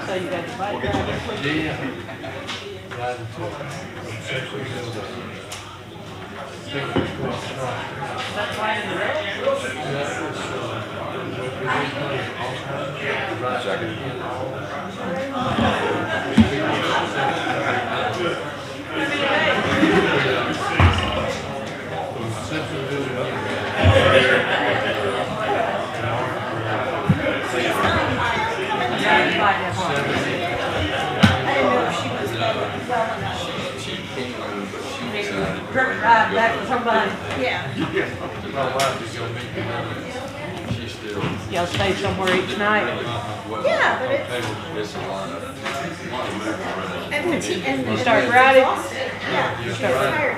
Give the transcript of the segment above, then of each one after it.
So you got the bike ride? Yeah. That's right in the road? Back with somebody. Yeah. My wife is gonna meet me. She's still. Y'all stay somewhere each night? Yeah, but It's a lot of. and You start riding? Yeah, she's tired.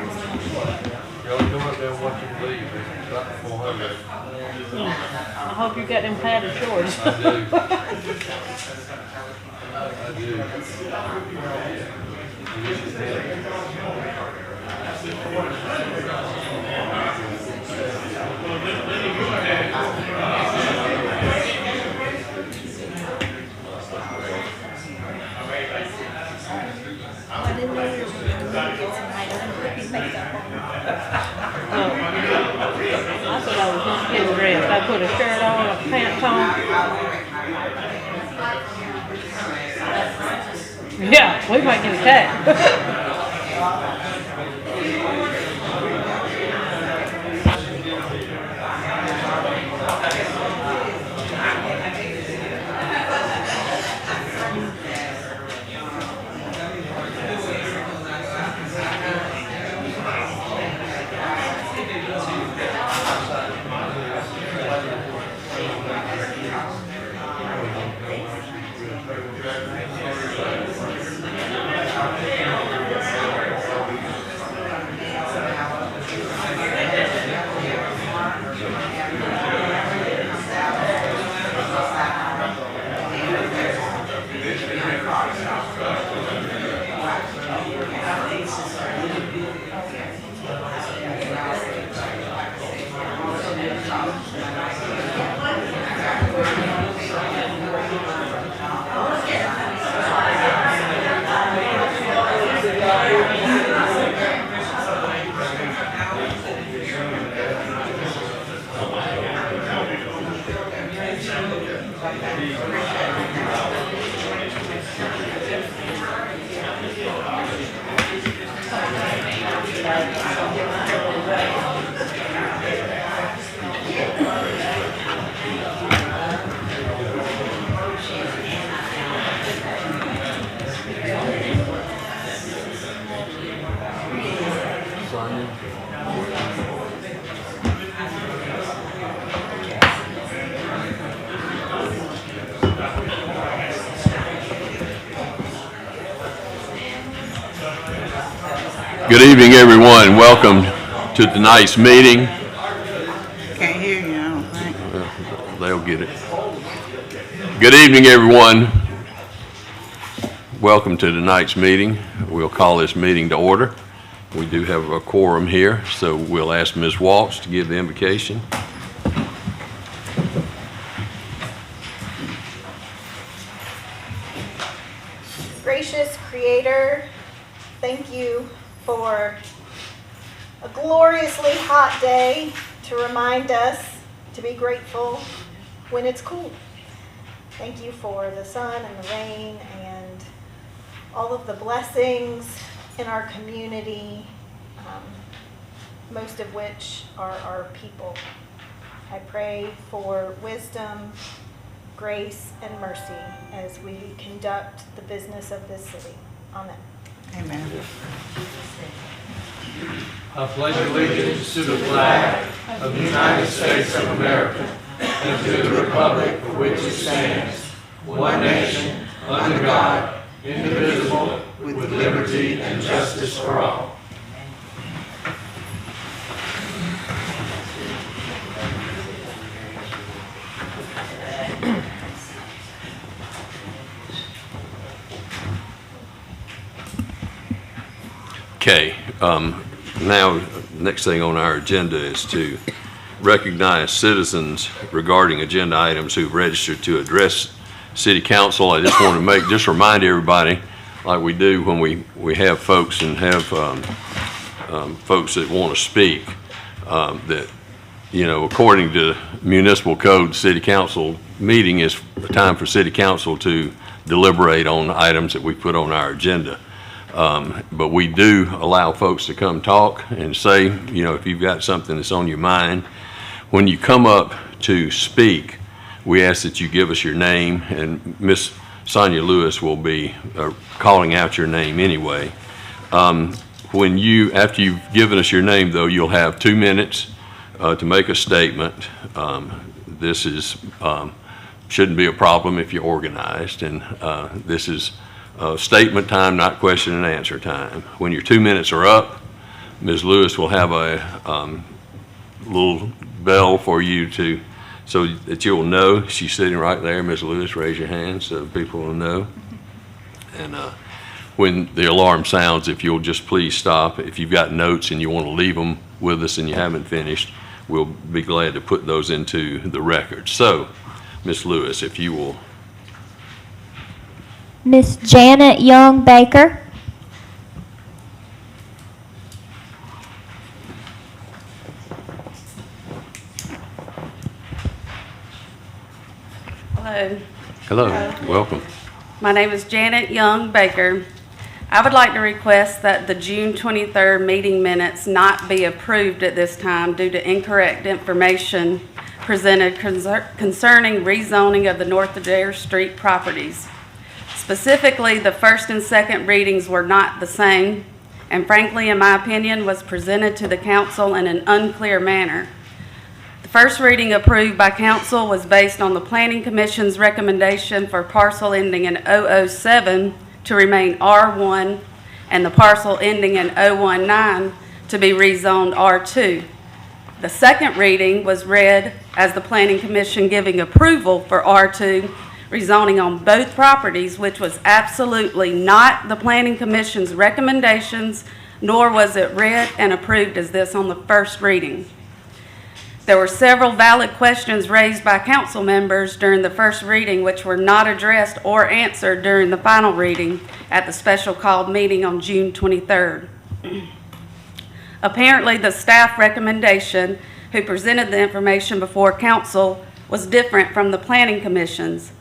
Y'all come up there and watch them leave. It's about 400. I hope you got them padded shorts. I do. I do. I didn't know you were going to tonight. I didn't put his makeup on. I thought I was just getting dressed. I put a shirt on, a pants on. Yeah, we might get attacked. Good evening, everyone. Welcome to tonight's meeting. Can't hear you, I don't think. They'll get it. Good evening, everyone. Welcome to tonight's meeting. We'll call this meeting to order. We do have a quorum here, so we'll ask Ms. Walsh to give the invocation. Gracious Creator, thank you for a gloriously hot day to remind us to be grateful when it's cool. Thank you for the sun and the rain and all of the blessings in our community, most of which are our people. I pray for wisdom, grace, and mercy as we conduct the business of this city. Amen. Amen. I pledge allegiance to the flag of the United States of America and to the republic for which it stands, one nation, under God, indivisible, with liberty and justice for all. Okay, now, next thing on our agenda is to recognize citizens regarding agenda items who've registered to address City Council. I just want to just remind everybody, like we do when we have folks and have folks that want to speak, that, you know, according to municipal code, City Council meeting is a time for City Council to deliberate on items that we put on our agenda. But we do allow folks to come talk and say, you know, if you've got something that's on your mind. When you come up to speak, we ask that you give us your name, and Miss Sonia Lewis will be calling out your name anyway. After you've given us your name, though, you'll have 2 minutes to make a statement. This is shouldn't be a problem if you're organized, and this is statement time, not question and answer time. When your 2 minutes are up, Ms. Lewis will have a little bell for you so that you'll know. She's sitting right there. Ms. Lewis, raise your hand so people will know. And when the alarm sounds, if you'll just please stop. If you've got notes and you want to leave them with us and you haven't finished, we'll be glad to put those into the record. So, Ms. Lewis, if you will. Miss Janet Young Baker. Hello. Hello. Welcome. My name is Janet Young Baker. I would like to request that the June 23rd meeting minutes not be approved at this time due to incorrect information presented concerning rezoning of the North Adair Street properties. Specifically, the first and second readings were not the same, and frankly, in my opinion, was presented to the council in an unclear manner. The first reading approved by council was based on the Planning Commission's recommendation for parcel ending in 007 to remain R1 and the parcel ending in 019 to be rezoned R2. The second reading was read as the Planning Commission giving approval for R2 rezoning on both properties, which was absolutely not the Planning Commission's recommendations, nor was it read and approved as this on the first reading. There were several valid questions raised by council members during the first reading which were not addressed or answered during the final reading at the special called meeting on June 23rd. Apparently, the staff recommendation who presented the information before council was different from the Planning Commission's.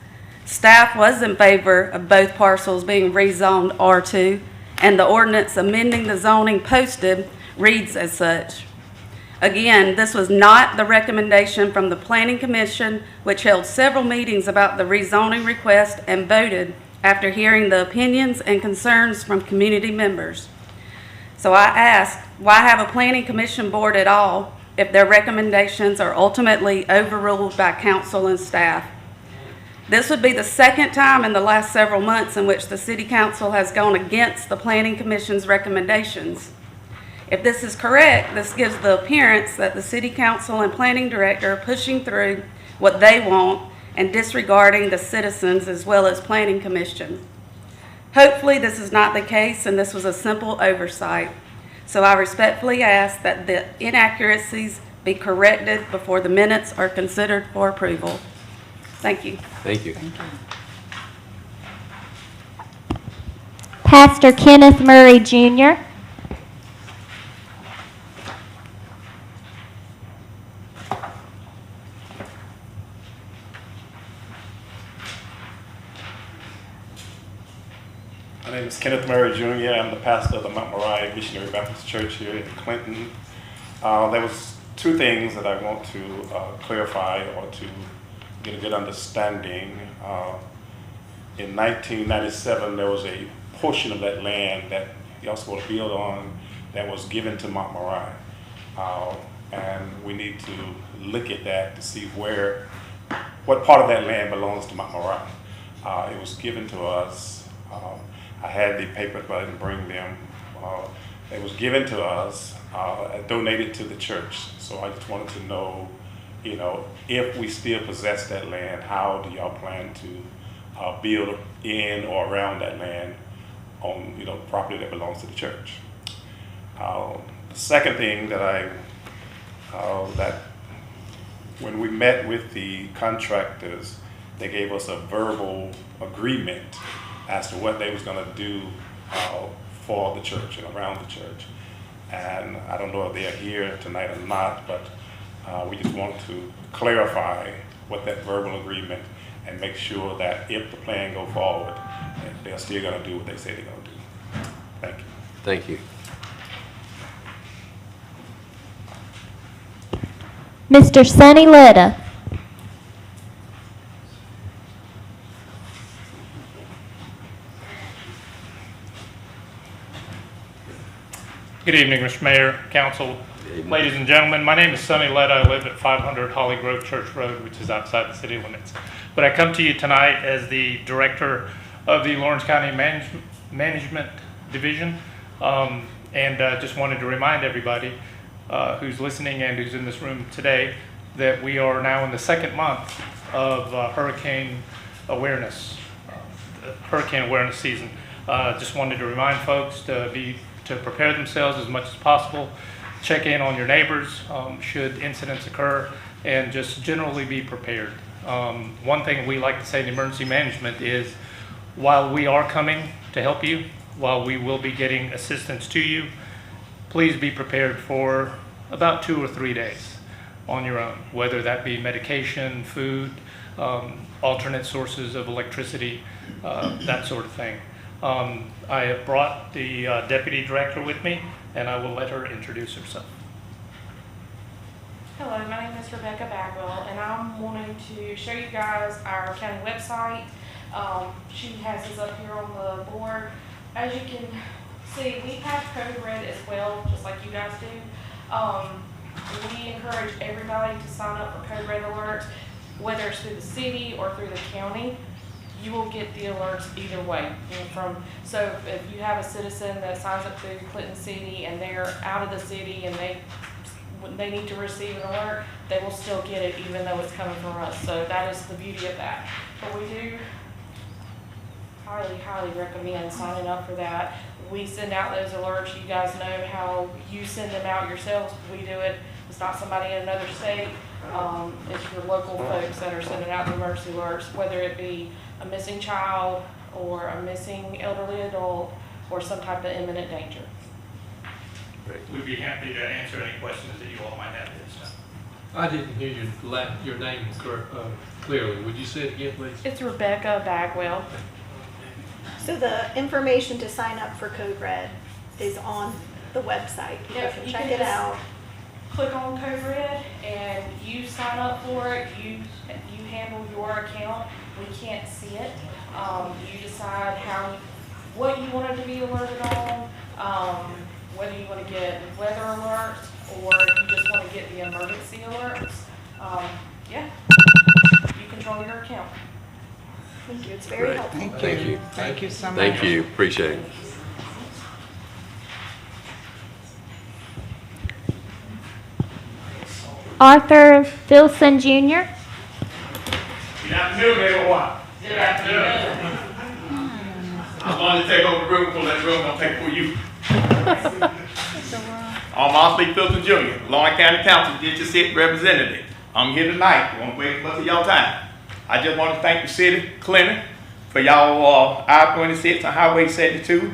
Staff was in favor of both parcels being rezoned R2, and the ordinance amending the zoning posted reads as such. Again, this was not the recommendation from the Planning Commission, which held several meetings about the rezoning request and voted after hearing the opinions and concerns from community members. So I ask, why have a Planning Commission board at all if their recommendations are ultimately overruled by council and staff? This would be the second time in the last several months in which the City Council has gone against the Planning Commission's recommendations. If this is correct, this gives the appearance that the City Council and Planning Director are pushing through what they want and disregarding the citizens as well as Planning Commission. Hopefully this is not the case and this was a simple oversight. So I respectfully ask that the inaccuracies be corrected before the minutes are considered for approval. Thank you. Thank you. Pastor Kenneth Murray Jr. My name is Kenneth Murray Jr. I'm the pastor of the Mount Moriah Missionary Baptist Church here in Clinton. There was two things that I want to clarify or to get a good understanding. In 1997, there was a portion of that land that the also want to build on that was given to Mount Moriah. And we need to look at that to see what part of that land belongs to Mount Moriah. It was given to us. I had the papers, but I didn't bring them. It was given to us, donated to the church. So I just wanted to know, if we still possess that land, how do y'all plan to build in or around that land on, property that belongs to the church? The second thing that when we met with the contractors, they gave us a verbal agreement as to what they was gonna do for the church and around the church. And I don't know if they're here tonight or not, but we just want to clarify what that verbal agreement and make sure that if the plan go forward, that they're still gonna do what they say they're gonna do. Thank you. Thank you. Mr. Sonny Letta. Good evening, Mr. Mayor, Council, ladies and gentlemen. My name is Sonny Letta. I live at 500 Holly Grove Church Road, which is outside the city limits. But I come to you tonight as the Director of the Lawrence County Management Division, and just wanted to remind everybody who's listening and who's in this room today that we are now in the second month of hurricane awareness season. Just wanted to remind folks to prepare themselves as much as possible, check in on your neighbors should incidents occur, and just generally be prepared. One thing we like to say in emergency management is, while we are coming to help you, while we will be getting assistance to you, please be prepared for about 2 or 3 days on your own, whether that be medication, food, alternate sources of electricity, that sort of thing. I have brought the Deputy Director with me, and I will let her introduce herself. Hello, my name is Rebecca Bagwell, and I'm wanting to show you guys our county website. She has this up here on the board. As you can see, we have Code Red as well, just like you guys do. We encourage everybody to sign up for Code Red alerts, whether it's through the city or through the county. You will get the alerts either way. So if you have a citizen that signs up through Clinton City and they're out of the city and they need to receive an alert, they will still get it even though it's coming from us. So that is the beauty of that. But we do highly recommend signing up for that. We send out those alerts. You guys know how you send them out yourselves. We do it. It's not somebody in another state. It's your local folks that are sending out the emergency alerts, whether it be a missing child or a missing elderly adult or some type of imminent danger. We'd be happy to answer any questions that you all might have at this time. I didn't hear your name clearly. Would you say it again, please? It's Rebecca Bagwell. So the information to sign up for Code Red is on the website. People Yep, can you check can it just out. Click on Code Red and you sign up for it. You handle your account. We can't see it. You decide what you want it to be alerted on, whether you want to get weather alerts or if you just want to get the emergency alerts. Yeah, you control your account. Thank you. It's very Great. helpful. Thank you. Thank you so much. Thank you. Appreciate it. Arthur Filson Jr. Good afternoon, everyone. Good afternoon. I'm going to take over the room, so that room I'll take for you. I'm Arthur Filson Jr., Lawrence County Council District 6 representative. I'm here tonight. I won't waste much of y'all time. I just want to thank the city, Clinton, for y'all I-26 on Highway 72,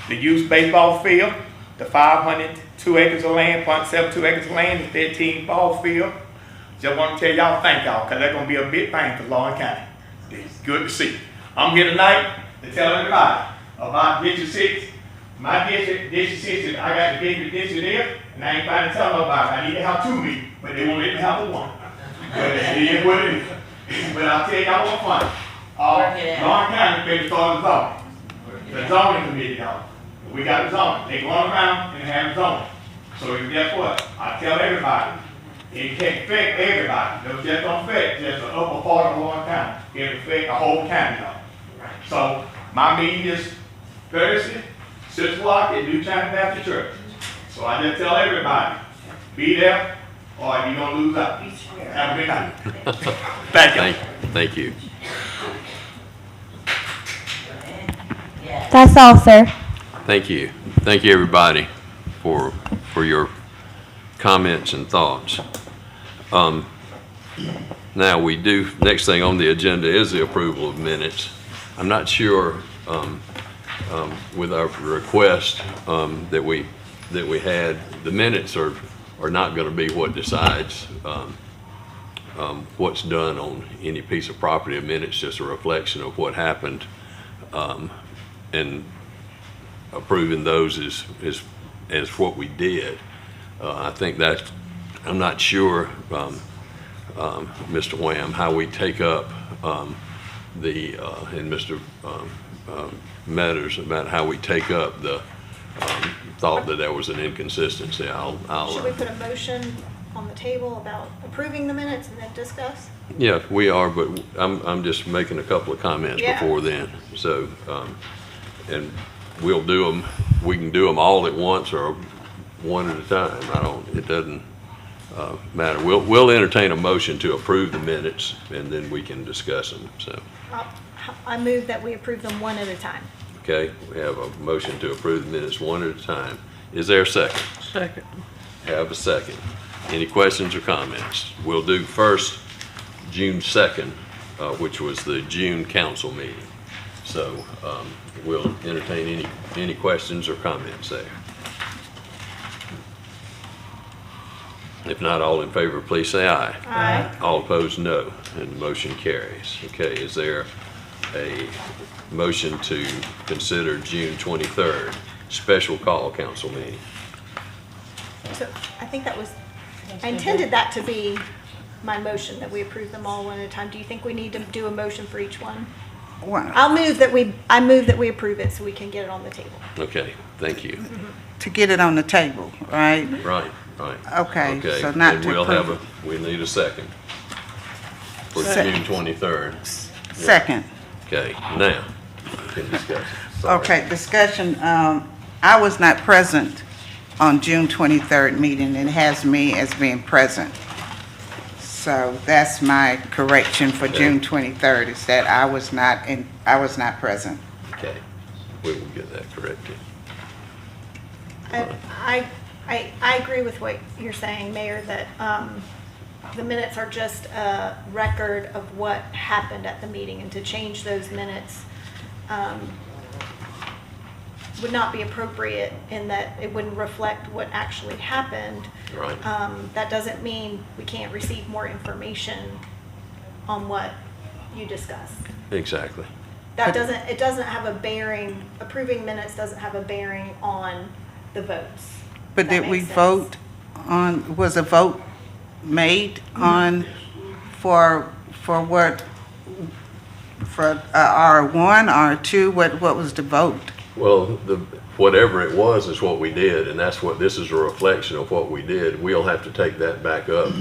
the youth baseball field, the 502 acres of land, 0.72 acres of land, the 13 ball field. Just want to tell y'all thank y'all, because that's going to be a big thing for Lawrence County. It's good to see. I'm here tonight to tell everybody about District 6. My district, District 6, I got the big district there, and I ain't trying to tell nobody. I need to have 2 meetings, but they won't let me have the 1. But it is what it is. But I'll tell y'all what's funny. Lawrence County been started zoning. The zoning committee, y'all. We got the zoning. They going around and have zoning. So guess what? I tell everybody, it can't affect everybody. It just don't affect just the upper part of Lawrence County. It affect the whole county, y'all. So my meeting is Thursday, 6 o'clock at New China Baptist Church. So I just tell everybody, be there or you're gonna lose out. Have a good night. Thank you. Thank you. That's all, sir. Thank you. Thank you, everybody, for your comments and thoughts. Now, we do, next thing on the agenda is the approval of minutes. I'm not sure with our request that we had, the minutes are not going to be what decides what's done on any piece of property. A minute's just a reflection of what happened, and approving those is what we did. I think that, I'm not sure, Mr. Wham, how we take up and Mr. Matters, about how we take up the thought that there was an inconsistency. Should we put a motion on the table about approving the minutes and then discuss? Yeah, we are, but I'm just making a couple of comments Yeah. before then. So, and we'll do them, we can do them all at once or one at a time. It doesn't matter. We'll entertain a motion to approve the minutes, and then we can discuss them, so. I move that we approve them one at a time. Okay, we have a motion to approve the minutes one at a time. Is there a second? Second. Have a second. Any questions or comments? We'll do first June 2nd, which was the June council meeting. So we'll entertain any questions or comments there. If not, all in favor, please say aye. Aye. All opposed, no, and the motion carries. Okay, is there a motion to consider June 23rd, special call council meeting? So I think I intended that to be my motion, that we approve them all one at a time. Do you think we need to do a motion for each one? Well, I move that we approve it so we can get it on the table. Okay, thank you. to get it on the table, right? Right. Okay, Okay, so not and to we'll approve have we need a second for Second. June 23rd. Second. Okay, now, we can discuss it. Sorry. Okay, discussion, I was not present on June 23rd meeting. It has me as being present. So that's my correction for June 23rd, is that I was not present. Okay, we will get that corrected. I agree with what you're saying, Mayor, that the minutes are just a record of what happened at the meeting, and to change those minutes would not be appropriate in that it wouldn't reflect what actually happened. Right. That doesn't mean we can't receive more information on what you discussed. Exactly. It doesn't have a bearing, approving minutes doesn't have a bearing on the votes. But That did we makes sense. vote on, was a vote made on, for what, for R1, R2, what was the vote? Well, whatever it was is what we did, and this is a reflection of what we did. We'll have to take that back up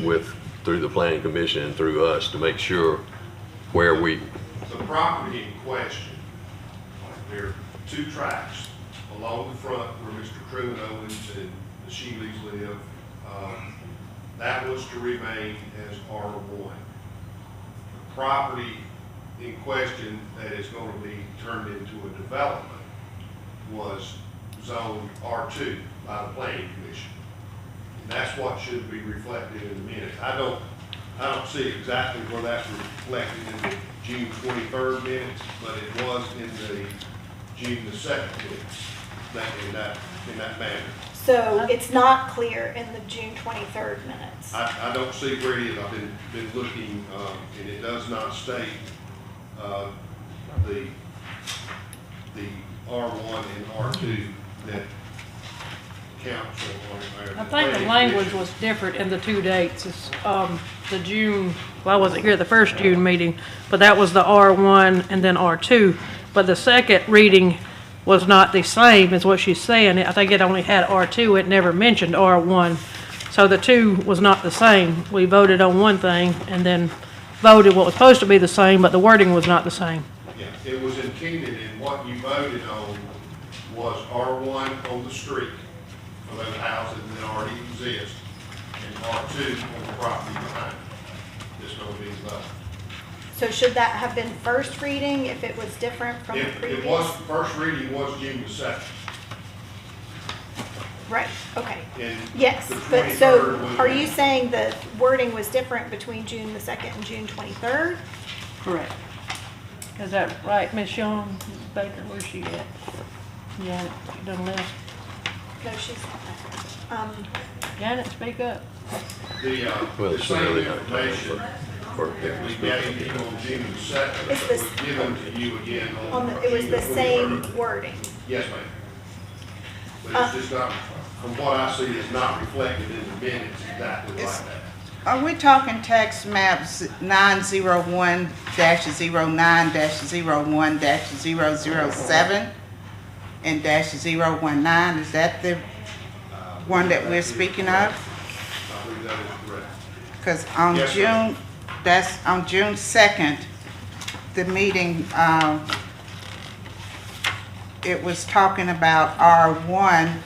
through the planning commission and through us to make sure where we, The property in question, there are two tracks along the front where Mr. Truman Owens and the Sheeleys live. That was to remain as R1. The property in question that is going to be turned into a development was zoned R2 by the planning commission. And that's what should be reflected in the minutes. I don't see exactly where that's reflected in the June 23rd minutes, but it was in the June the 2nd minutes, in that manner. So it's not clear in the June 23rd minutes. I don't see where it is. I've been looking, and it does not state the R1 and R2 that council or. I think the language was different in the two dates. It's, the June, well, I wasn't here at the first June meeting, but that was the R1 and then R2. But the second reading was not the same as what she's saying. I think it only had R2, it never mentioned R1. So the two was not the same. We voted on one thing and then voted what was supposed to be the same, but the wording was not the same. Yeah, it was intended, and what you voted on was R1 on the street for those houses that already exist, and R2 on the property behind it. This going to be the vote. So should that have been first reading if it was different from the It previous? was, first reading was June the 2nd. Right, okay. And Yes, the but so 23rd was- are you saying the wording was different between June the 2nd and June 23rd? Correct. Is that right, Miss Shawn Baker, where's she at? Janet, she done left. No, she's Janet, speak up. Well, The it's same really information for that we gave you on June the 2nd It's that this- was given to you again on on the, it was June the 23rd. same wording. Yes, ma'am. But it's just not, from what I see, it's not reflected in the minutes exactly like that. Are we talking tax maps 901-09-01-007 and -019? Is that the one that we're speaking of? I believe that is correct. Because on Yes, ma'am. June, that's on June 2nd, the meeting, it was talking about R1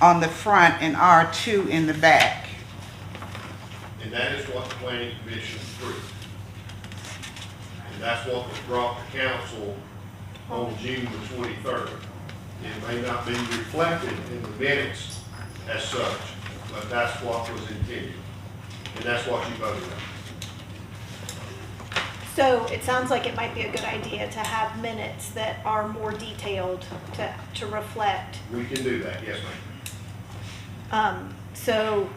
on the front and R2 in the back. And that is what the planning commission approved. And that's what was brought to council on June the 23rd. It may not be reflected in the minutes as such, but that's what was intended. And that's what you voted on. So it sounds like it might be a good idea to have minutes that are more detailed to reflect. We can do that, yes, ma'am. So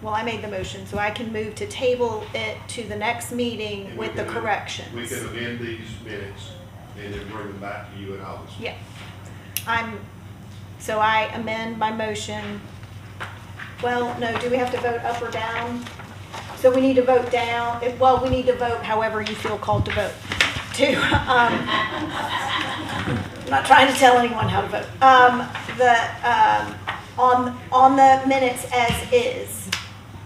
I made the motion, so I can move to table it to the next meeting And with we the can- corrections. We can amend these minutes and then bring them back to you in August. Yeah. So I amend my motion. Well, no, do we have to vote up or down? So we need to vote down, we need to vote however you feel called to vote. I'm not trying to tell anyone how to vote. On the minutes as is,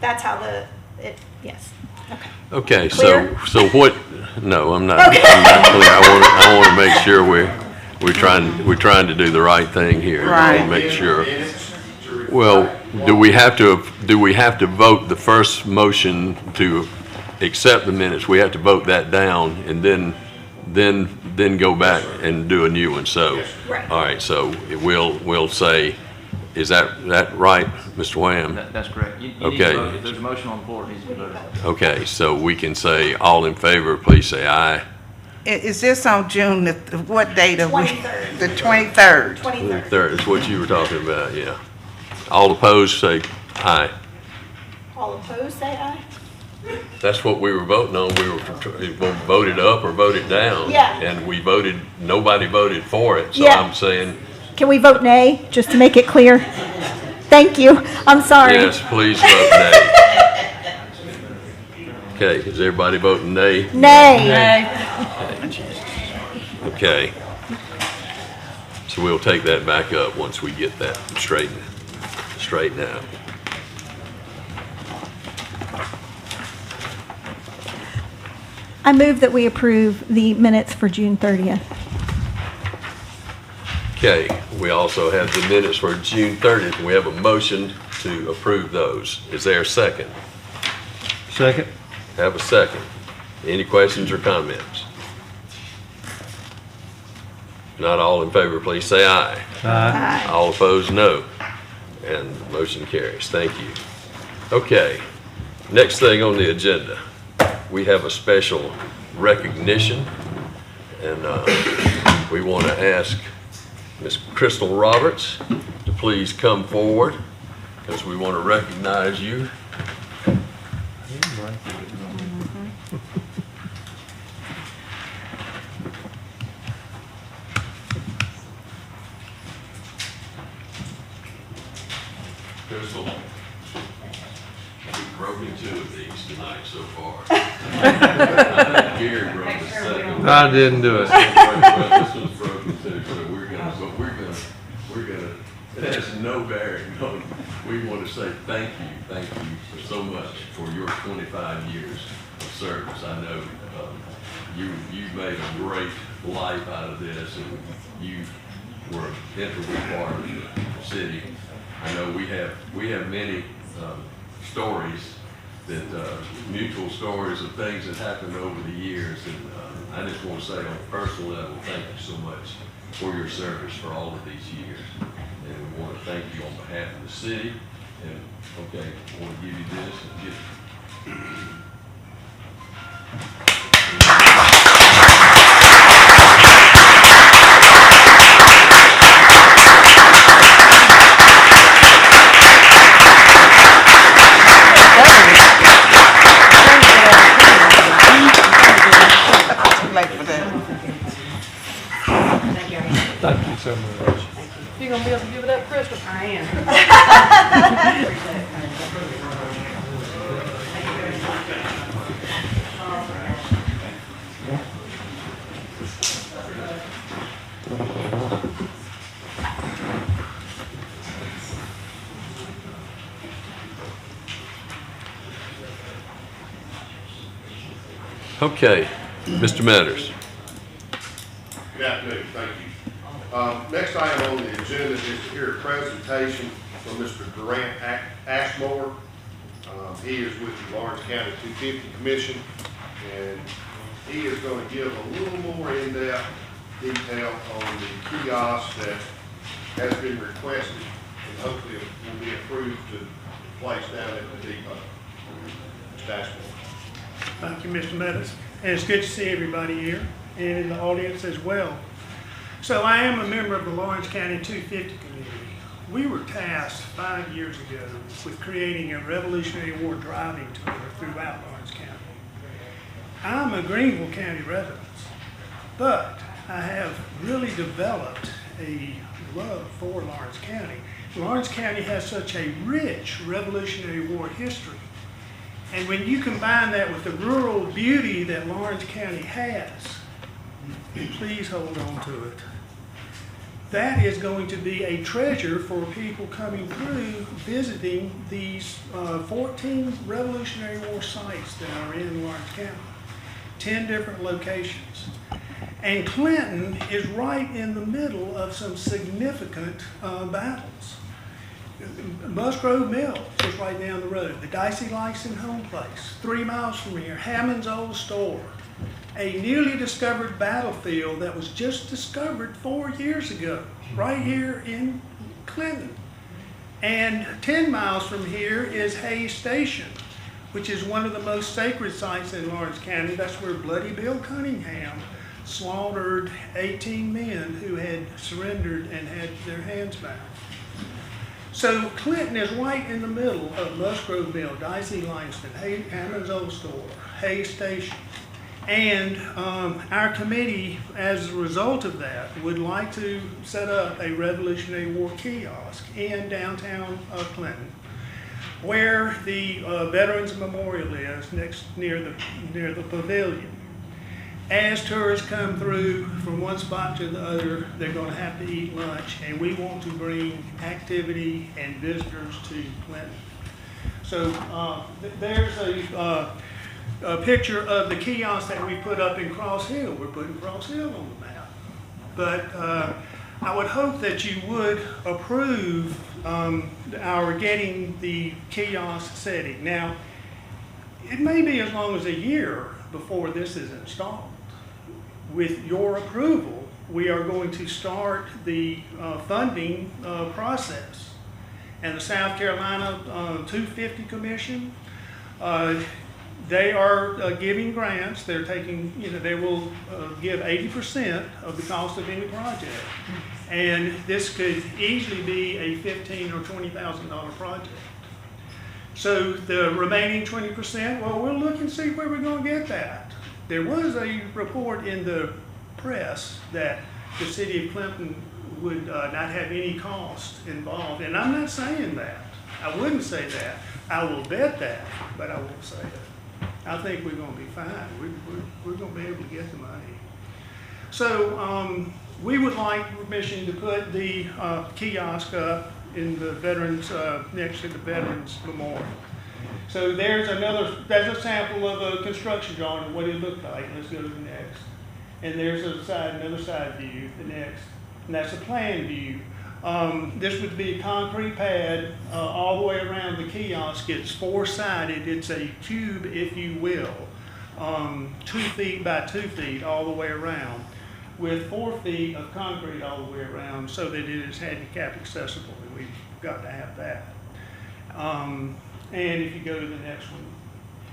that's how yes. Okay. Okay, Clear? so what, no, I'm not clear. I want to make sure we're trying to do the right thing here. I Right. want to make sure. Minutes to reflect Well, what- do we have to vote the first motion to accept the minutes? We have to vote that down and then go back and do a new one, so. Right. All right, so we'll say, is that right, Mr. Wham? That's correct. You need Okay. to vote. If there's a motion on the floor, it needs to be voted on. Okay, so we can say, all in favor, please say aye. Is this on June, what date are we? 23rd. The 23rd. 23rd. Third, is what you were talking about, yeah. All opposed, say aye. All opposed, say aye. That's what we were voting on. We were voted up or voted down. Yeah. And nobody voted for it, so Yeah. I'm saying, Can we vote nay, just to make it clear? Thank you, I'm sorry. yes, please vote nay. Okay, is everybody voting nay? Nay. Okay. So we'll take that back up once we get that straightened out. I move that we approve the minutes for June 30th. Okay, we also have the minutes for June 30th. We have a motion to approve those. Is there a second? Second. Have a second. Any questions or comments? Not all in favor, please say aye. Aye. All opposed, no. And the motion carries. Thank you. Okay, next thing on the agenda, we have a special recognition. And we want to ask Ms. Crystal Roberts to please come forward because we want to recognize you. Crystal, we've broken two of these tonight so far. Gary broke the second. I didn't do it. This one's broken too, so we're gonna, it has no bearing on, we want to say thank you for so much for your 25 years of service. I know, you've made a great life out of this and you were an integral part of the city. I know we have many, stories that, mutual stories of things that happened over the years and, I just want to say on a personal level, thank you so much for your service for all of these years. And we want to thank you on behalf of the city. And, okay, I want to give you this and get. Too late for that. Thank you so much. You gonna be able to give it up, Crystal? I am. Okay, Mr. Metters. Good afternoon, thank you. Next item on the agenda is to hear a presentation from Mr. Durant Ashmore. He is with the Lawrence County 250 Commission, and he is going to give a little more in-depth detail on the kiosk that has been requested, and hopefully it will be approved to place down at the depot. Mr. Ashmore. Thank you, Mr. Meadows. And it's good to see everybody here and in the audience as well. So I am a member of the Lawrence County 250 Committee. We were tasked 5 years ago with creating a Revolutionary War driving tour throughout Lawrence County. I'm a Greenville County resident, but I have really developed a love for Lawrence County. Lawrence County has such a rich Revolutionary War history. And when you combine that with the rural beauty that Lawrence County has, and please hold on to it, that is going to be a treasure for people coming through visiting these 14 Revolutionary War sites that are in Lawrence County, 10 different locations. And Clinton is right in the middle of some significant battles. Musgrove Mill is right down the road. The Dicey Lyson Home Place, 3 miles from here. Hammond's Old Store, a newly discovered battlefield that was just discovered 4 years ago, right here in Clinton. And 10 miles from here is Hayes Station, which is one of the most sacred sites in Lawrence County. That's where Bloody Bill Cunningham slaughtered 18 men who had surrendered and had their hands bound. So Clinton is right in the middle of Musgrove Mill, Dicey Lyson, Hammond's Old Store, Hayes Station. And our committee, as a result of that, would like to set up a Revolutionary War kiosk in downtown Clinton, where the Veterans Memorial is, near the pavilion. As tourists come through from one spot to the other, they're going to have to eat lunch, and we want to bring activity and visitors to Clinton. So there's a picture of the kiosk that we put up in Cross Hill. We're putting Cross Hill on the map. But I would hope that you would approve our getting the kiosk setting. Now, it may be as long as a year before this is installed. With your approval, we are going to start the funding process. And the South Carolina 250 Commission, they are giving grants. They're taking, they will give 80% of the cost of any project. And this could easily be a $15,000 or $20,000 project. So the remaining 20%, well, we'll look and see where we're going to get that. There was a report in the press that the city of Clinton would not have any cost involved, and I'm not saying that. I wouldn't say that. I will bet that, but I won't say that. I think we're going to be fine. We're going to be able to get the money. So we would like permission to put the kiosk up in the veterans, next to the Veterans Memorial. So there's a sample of a construction drawing of what it looked like. Let's go to the next. And there's another side view, the next. And that's a plan view. This would be a concrete pad all the way around the kiosk. It's four-sided. It's a cube, if you will, 2 feet by 2 feet all the way around. with 4 feet of concrete all the way around so that it is handicap accessible, and we've got to have that. And if you go to the next one.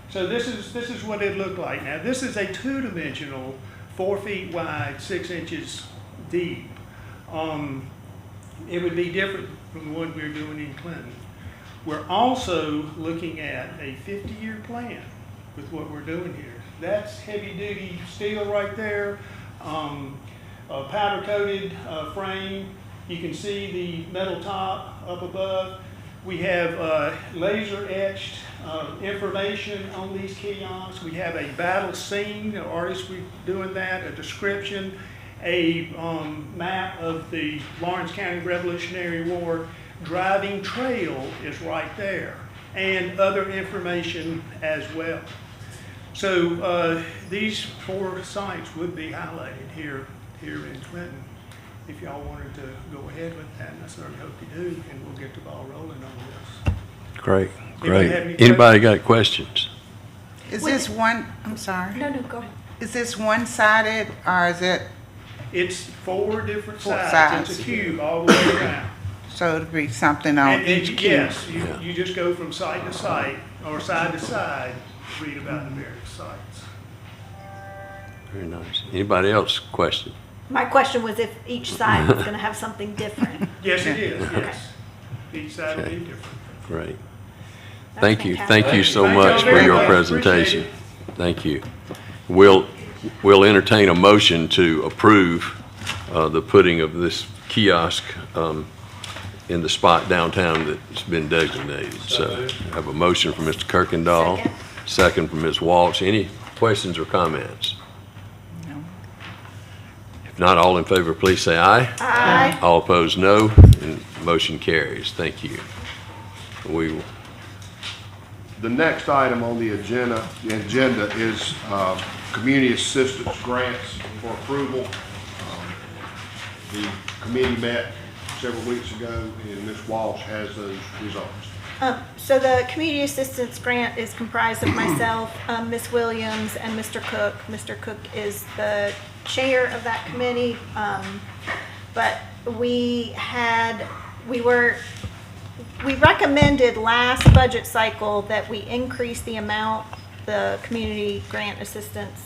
So this is what it looked like. Now, this is a 2-dimensional, 4 feet wide, 6 inches deep. It would be different from what we're doing in Clinton. We're also looking at a 50-year plan with what we're doing here. That's heavy-duty steel right there, a powder-coated frame. You can see the metal top up above. We have laser-etched information on these kiosks. We have a battle scene, the artists were doing that, a description, a map of the Lawrence County Revolutionary War. Driving trail is right there, and other information as well. So these 4 sites would be highlighted here in Clinton. If y'all wanted to go ahead with that, and I certainly hope you do, and we'll get the ball rolling on this. Great, Anybody have any great. Anybody got questions? Is this one, I'm sorry, No, go ahead. is this one-sided or is it, It's 4 different 4 sides. It's sides. a cube all the way around. so it'll be something on And each cube? yes, Yeah. you just go from site to site, or side to side, read about the various sites. Very nice. Anybody else question? My question was if each side was going to have something different. Yes, it is, yes. Each side will be Okay. different. Great. That's Thank you. fantastic. Thank you so Thank y'all much for very your much. presentation. Appreciate Thank you. We'll entertain a motion to approve the putting of this kiosk in the spot downtown that's been designated. So I have a motion from Mr. Kirkendall, second from Ms. Walsh. Any questions or comments? No. If not, all in favor, please say aye. Aye. All opposed, no, and motion carries. Thank you. We will. The next item on the agenda is community assistance grants for approval. The committee met several weeks ago, and Ms. Walsh has those results. So the community assistance grant is comprised of myself, Ms. Williams, and Mr. Cook. Mr. Cook is the chair of that committee. But we recommended last budget cycle that we increase the amount, the community grant assistance,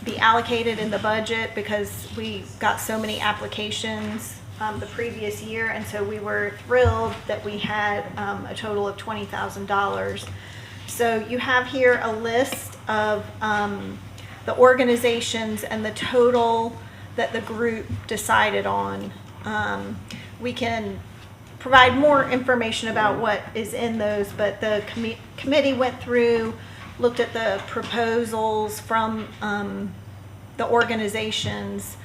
be allocated in the budget because we got so many applications the previous year, and so we were thrilled that we had a total of $20,000. So you have here a list of the organizations and the total that the group decided on. We can provide more information about what is in those, but the committee went through, looked at the proposals from the organizations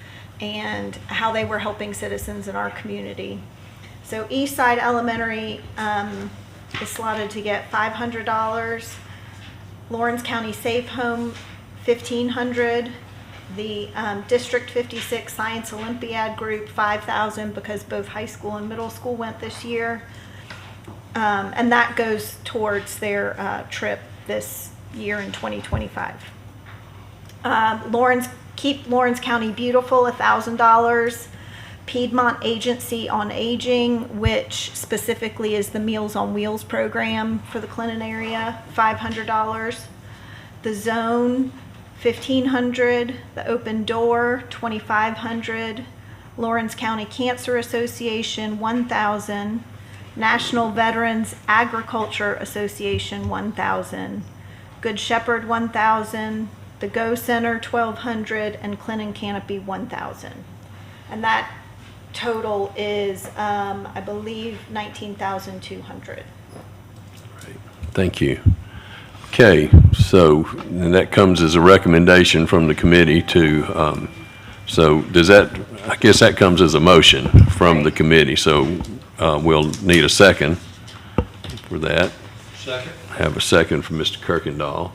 and how they were helping citizens in our community. So Eastside Elementary is slotted to get $500. Lawrence County Safe Home, $1,500. The District 56 Science Olympiad Group, $5,000 because both high school and middle school went this year. And that goes towards their trip this year in 2025. Keep Lawrence County Beautiful, $1,000. Piedmont Agency on Aging, which specifically is the Meals on Wheels program for the Clinton area, $500. The Zone, $1,500. The Open Door, $2,500. Lawrence County Cancer Association, $1,000. National Veterans Agriculture Association, $1,000. Good Shepherd, $1,000. The Go Center, $1,200, and Clinton Canopy, $1,000. And that total is, I believe, $19,200. Thank you. Okay, so, and that comes as a recommendation from the committee to, so does that, I guess that comes as a motion from the committee, so we'll need a second for that. Second. Have a second from Mr. Kirkendall.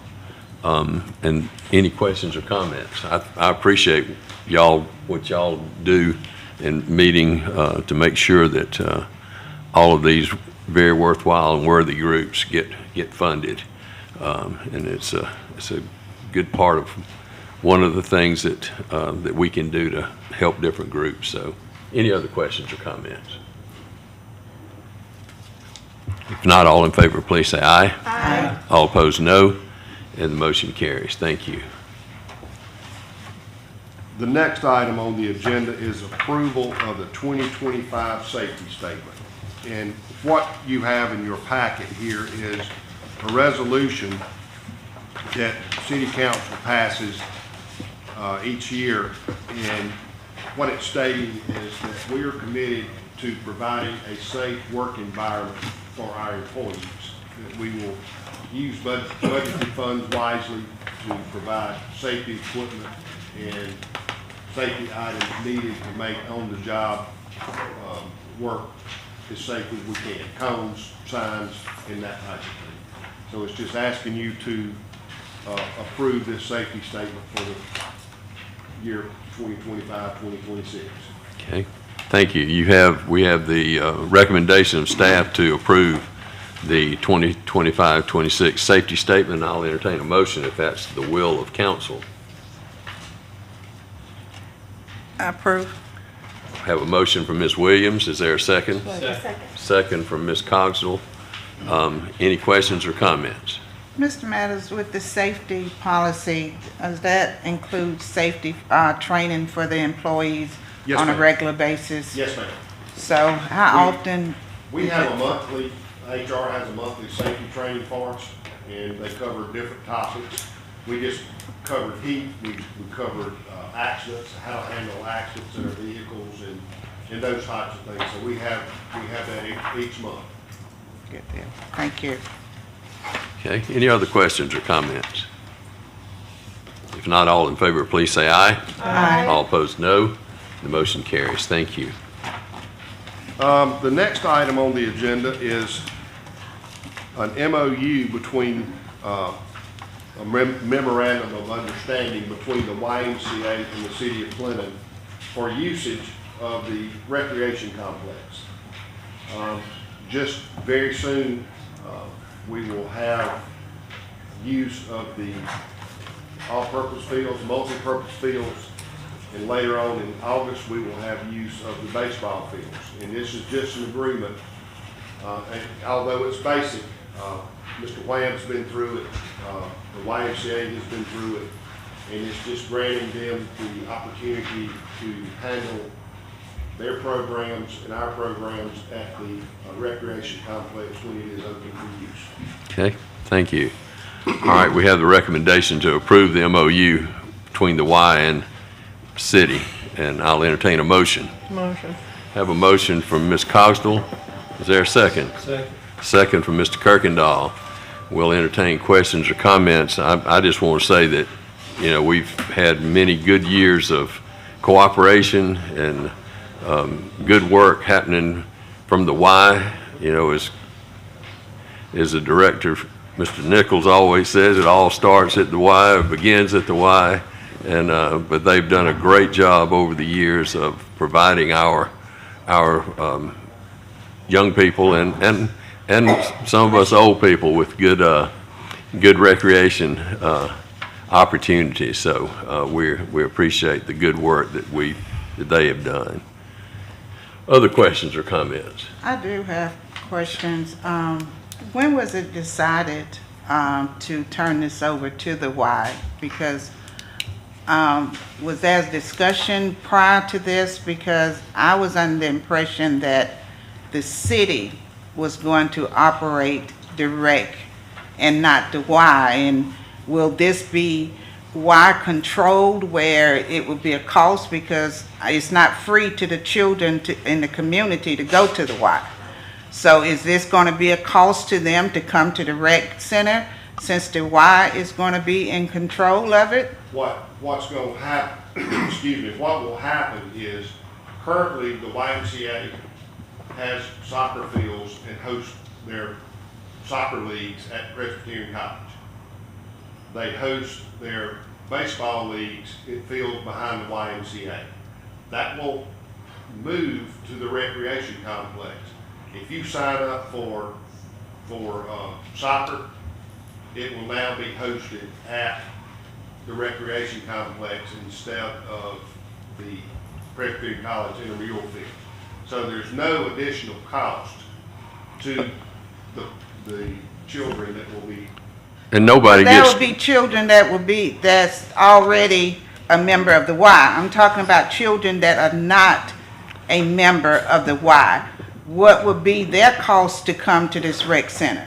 And any questions or comments? I appreciate y'all, what y'all do in meeting to make sure that all of these very worthwhile and worthy groups get funded. And it's a good part of one of the things that, that we can do to help different groups. So, any other questions or comments? If not, all in favor, please say aye. Aye. All opposed, no. And the motion carries. Thank you. The next item on the agenda is approval of the 2025 safety statement. And what you have in your packet here is a resolution that City Council passes each year. And what it's stating is that we are committed to providing a safe work environment for our employees. That we will use budgeted funds wisely to provide safety equipment and safety items needed to make on-the-job work as safe as we can. Cones, signs, and that type of thing. So it's just asking you to approve this safety statement for the year 2025, 2026. Okay, thank you. We have the recommendation of staff to approve the 2025-26 safety statement. I'll entertain a motion if that's the will of council. I approve. Have a motion from Ms. Williams. Is there a second? Second. Second from Ms. Cogswell. Any questions or comments? Mr. Matters, with the safety policy, does that include safety training for the employees Yes, on a ma'am. regular basis? Yes, ma'am. So how often? We have a monthly, HR has a monthly safety training for us, and they cover different topics. We just covered heat, we covered accidents, how to handle accidents in our vehicles, and those types of things. So we have that each month. Good deal. Thank you. Okay, any other questions or comments? If not, all in favor, please say aye. Aye. All opposed, no. The motion carries. Thank you. The next item on the agenda is an MOU between, a memorandum of understanding between the YMCA and the city of Clinton for usage of the recreation complex. Just very soon, we will have use of the all-purpose fields, multi-purpose fields, and later on in August, we will have use of the baseball fields. And this is just an agreement, and although it's basic, Mr. Wham's been through it, the YMCA has been through it, and it's just granting them the opportunity to handle their programs and our programs at the recreation complex when it is open for use. Okay, thank you. All right, we have the recommendation to approve the MOU between the Y and city, and I'll entertain a motion. Motion. Have a motion from Ms. Cogswell. Is there a second? Second. Second from Mr. Kirkendall. We'll entertain questions or comments. I just want to say that, you know, we've had many good years of cooperation and good work happening from the Y. You know, as the director, Mr. Nichols, always says, it all starts at the Y, it begins at the Y. And but they've done a great job over the years of providing our young people and some of us old people with good recreation opportunities. So we appreciate the good work that they have done. Other questions or comments? I do have questions. When was it decided to turn this over to the Y? Because was there discussion prior to this? Because I was under the impression that the city was going to operate direct and not the Y. And will this be Y controlled where it would be a cost because it's not free to the children in the community to go to the Y? So is this going to be a cost to them to come to the rec center since the Y is going to be in control of it? What's going to happen, excuse me, what will happen is currently the YMCA has soccer fields and hosts their soccer leagues at Presbyterian College. They host their baseball leagues in fields behind the YMCA. That will move to the recreation complex. If you sign up for soccer, it will now be hosted at the recreation complex instead of the Presbyterian College intramural field. So there's no additional cost to the children that will be. And nobody That gets, would be children that's already a member of the Y. I'm talking about children that are not a member of the Y. What would be their cost to come to this rec center?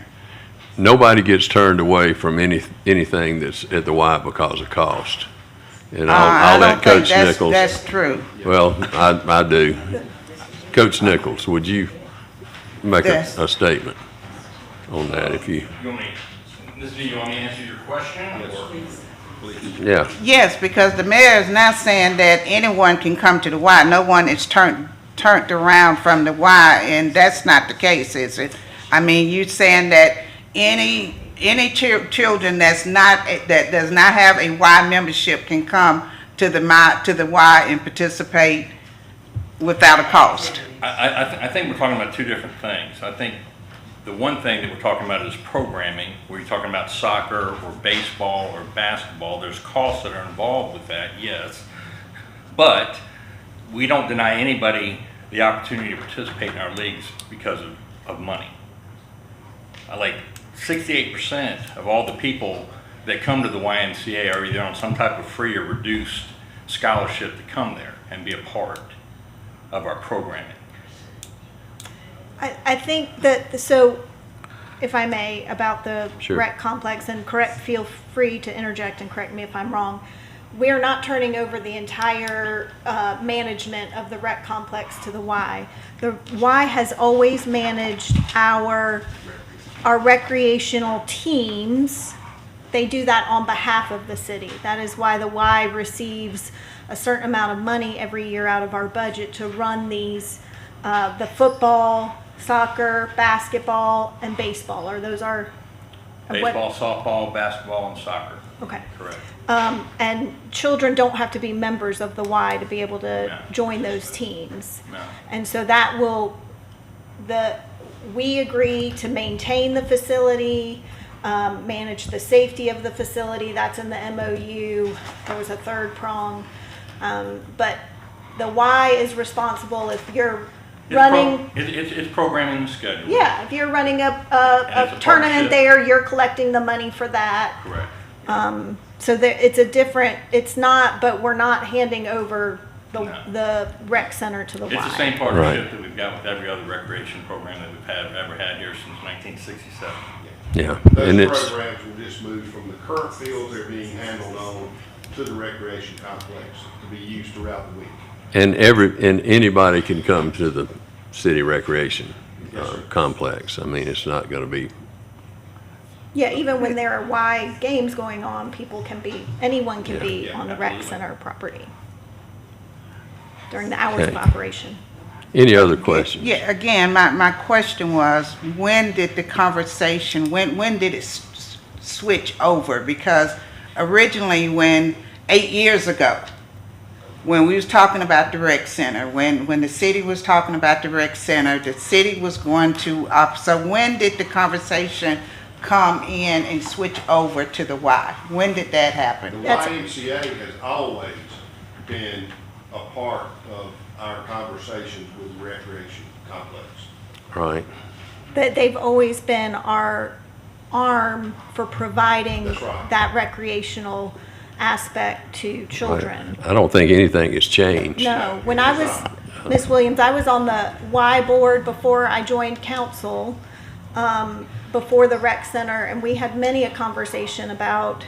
nobody gets turned away from anything that's at the Y because of cost. And I'll let Coach Nichols. That's true. Well, I do. Coach Nichols, would you make Yes. a statement on that if you, You want me, Ms. D, you want me to answer your question? yeah. Yes, because the mayor is now saying that anyone can come to the Y. No one is turned around from the Y, and that's not the case, is it? I mean, you saying that any children that does not have a Y membership can come to the Y and participate without a cost. I think we're talking about two different things. I think the one thing that we're talking about is programming, where you're talking about soccer or baseball or basketball. There's costs that are involved with that, yes. But we don't deny anybody the opportunity to participate in our leagues because of money. Like 68% of all the people that come to the YMCA are either on some type of free or reduced scholarship to come there and be a part of our programming. I think that, so if I may, about the Sure. rec complex, and feel free to interject and correct me if I'm wrong. We are not turning over the entire management of the rec complex to the Y. The Y has always managed our recreational teams. They do that on behalf of the city. That is why the Y receives a certain amount of money every year out of our budget to run these, the football, soccer, basketball, and baseball. Or those are Baseball, softball, basketball, and soccer. Okay. Correct. And children don't have to be members of the Y to be able to No. join those teams. No. And so that will, we agree to maintain the facility, manage the safety of the facility. That's in the MOU. There was a third prong. But the Y is responsible if you're running. It's programming the schedule. Yeah, if you're running And a it's a tournament partnership. there, you're collecting the money for that. Correct. So there, it's a different, it's not, but we're not handing over No. the rec center to the Y. It's the same partnership that we've got with every other recreation program that we've ever had here since 1967. Yeah, and Those it's, programs will just move from the current fields they're being handled on to the recreation complex to be used throughout the week. and anybody can come to the city recreation complex. I mean, it's not gonna be, Yeah, even when there are Y games going on, anyone can Yeah. be Yeah, on the rec absolutely. center property during the hours of Okay. operation. any other questions? Yeah, again, my question was, when did the conversation, when did it switch over? Because originally, 8 years ago, when we was talking about the rec center, when the city was talking about the rec center, the city was going to, so when did the conversation come in and switch over to the Y? When did that The happen? YMCA has always been a part of our conversations with the recreation complex. Right, That they've always been our arm for providing That's right. that recreational aspect to children. I don't think anything has changed. No, when I was, Ms. Williams, I was on the Y board before I joined council, before the rec center, and we had many a conversation about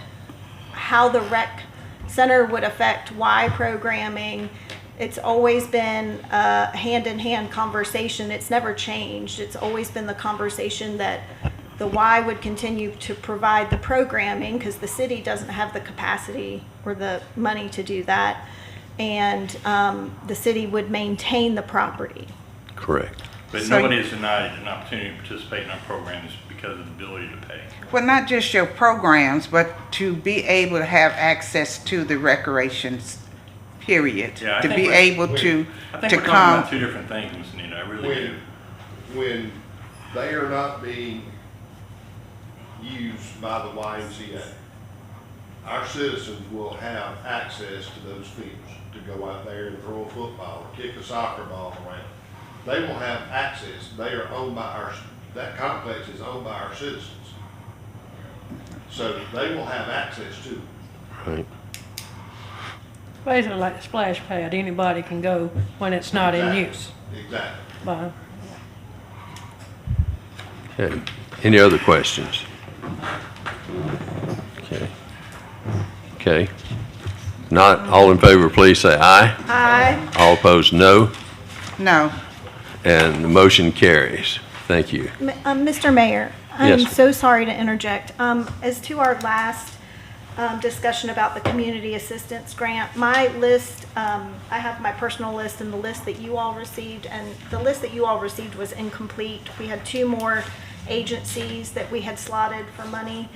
how the rec center would affect Y programming. It's always been a hand-in-hand conversation. It's never changed. It's always been the conversation that the Y would continue to provide the programming because the city doesn't have the capacity or the money to do that. And the city would maintain the property. Correct. But So- nobody is denied an opportunity to participate in our programs because of the ability to pay. Well, not just your programs, but to be able to have access to the recreations, period. Yeah, I To think be we're- able to I think to we're talking come. about two different things, Ms. Nita, I really do. When they are not being used by the YMCA, our citizens will have access to those fields to go out there and throw a football or kick a soccer ball around. They will have access. They are owned by that complex is owned by our citizens. So they will have access to it. Right. Basically like a splash pad, anybody can go when it's not in Exactly. use. Exactly. But Okay. Any other questions? Okay. Okay. Not all in favor, please say aye. Aye. All opposed, no. No. And the motion carries. Thank you. Mr. Mayor, I'm Yes. so sorry to interject. As to our last discussion about the community assistance grant, my list, I have my personal list and the list that you all received, and the list that you all received was incomplete. We had 2 more agencies that we had slotted for money.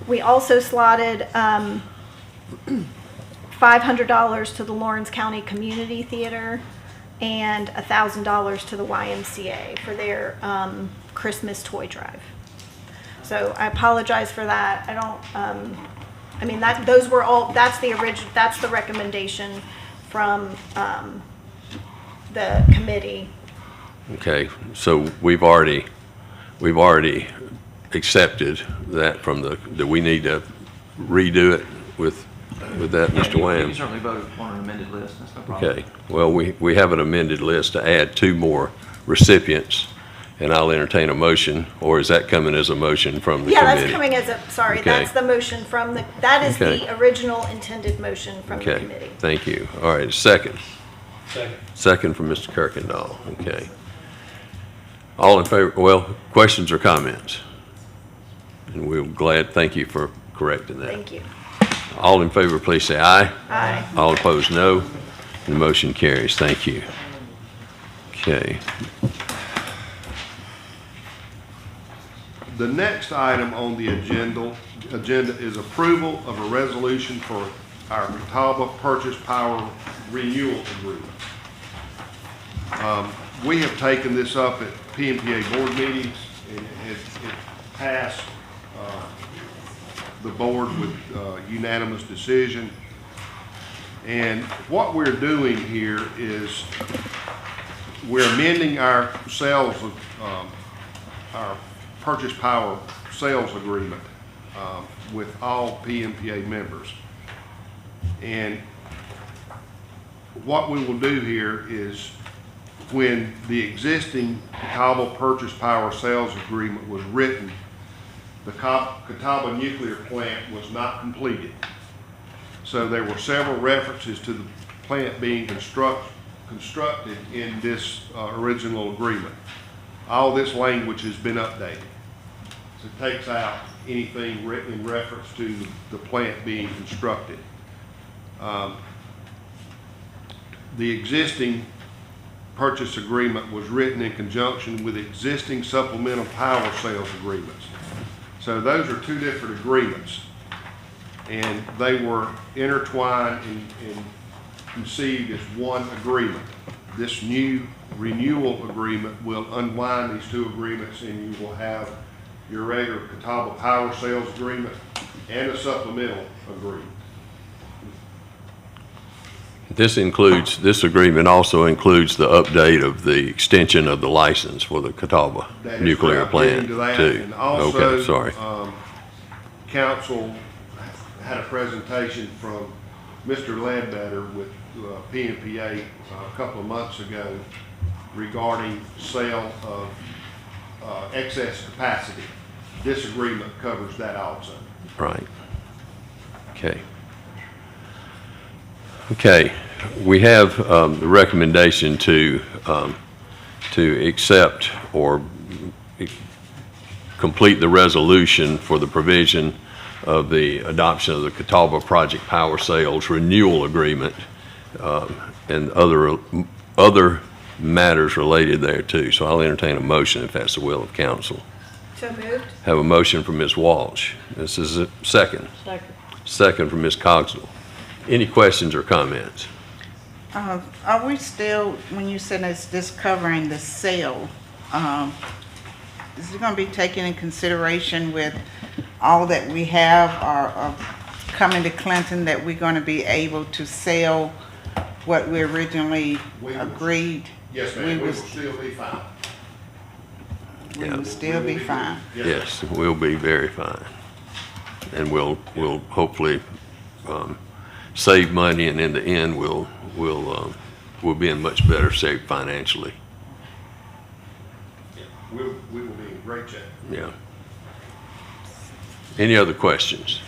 We also slotted $500 to the Lawrence County Community Theater and $1,000 to the YMCA for their Christmas toy drive. So I apologize for that. I don't, I mean, those were all, that's the recommendation from the committee. Okay, so we've already accepted that do we need to redo it with that, Mr. You Wham? can certainly vote on an amended list, that's no problem. Okay, well, we have an amended list to add 2 more recipients, and I'll entertain a motion, or is that coming as a motion from the committee? Yeah, that's coming as sorry, Okay. that's the motion from that is Okay. the original intended motion from the Okay, committee. thank you. All right, second. Second. Second from Mr. Kirkendall, okay. All in favor, well, questions or comments? And we're glad, thank you for correcting that. Thank you. All in favor, please say aye. Aye. All opposed, no. The motion carries. Thank you. Okay. The next item on the agenda is approval of a resolution for our Catawba Purchase Power Renewal Agreement. We have taken this up at PMPA board meetings, and it passed the board with unanimous decision. And what we're doing here is we're amending our sales of our purchase power sales agreement with all PMPA members. And what we will do here is when the existing Catawba purchase power sales agreement was written, the Catawba nuclear plant was not completed. So there were several references to the plant being constructed in this original agreement. All this language has been updated. So it takes out anything written in reference to the plant being constructed. The existing purchase agreement was written in conjunction with existing supplemental power sales agreements. So those are 2 different agreements, and they were intertwined and conceived as one agreement. This new renewal agreement will unwind these 2 agreements, and you will have your regular Catawba power sales agreement and a supplemental agreement. This agreement also includes the update of the extension of the license for the Catawba That is nuclear correct. plant Into that. too. And also, Okay, sorry. Council had a presentation from Mr. Ledbetter with PMPA a couple of months ago regarding sale of excess capacity. This agreement covers that also. Right. Okay. Okay, we have the recommendation to accept or complete the resolution for the provision of the adoption of the Catawba Project Power Sales Renewal Agreement and other matters related thereto. So I'll entertain a motion if that's the will of council. So moved. Have a motion from Ms. Walsh. This is a second. second. Second from Ms. Cogswell. Any questions or comments? Are we still, when you said it's just covering the sale, is it gonna be taken in consideration with all that we have are coming to Clinton, that we're gonna be able to sell what we originally agreed? Yes, ma'am, we will still be fine. We will still be fine. Yes, we'll be very fine. And we'll hopefully save money, and in the end, we'll be in much better shape financially. We will be in great shape. Yeah. Any other questions?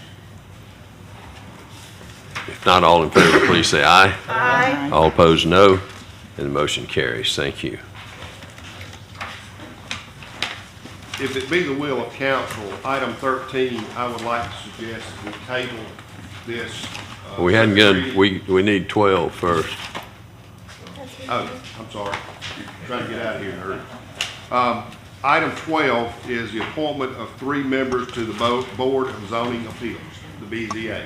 If not, all in favor, please say aye. Aye. All opposed, no. And the motion carries. Thank you. If it be the will of council, item 13, I would like to suggest that we table this. We hadn't got, we need 12 first. Oh, I'm sorry. Trying to get out of here in a hurry. Item 12 is the appointment of 3 members to the Board of Zoning Appeals, the BZA.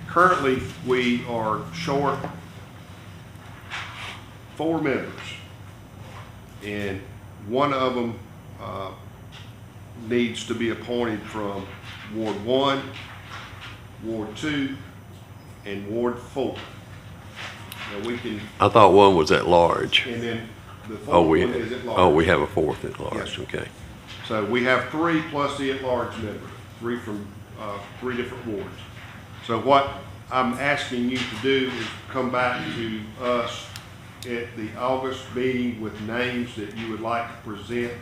Currently, we are short 4 members, and one of them needs to be appointed from Ward 1, Ward 2, and Ward 4. Now we can, I thought one was at large. and then the Oh, fourth one is at large. oh, we have a fourth at large, Yes. okay. So we have 3 plus the at-large member, 3 from 3 different wards. So what I'm asking you to do is come back to us at the August meeting with names that you would like to present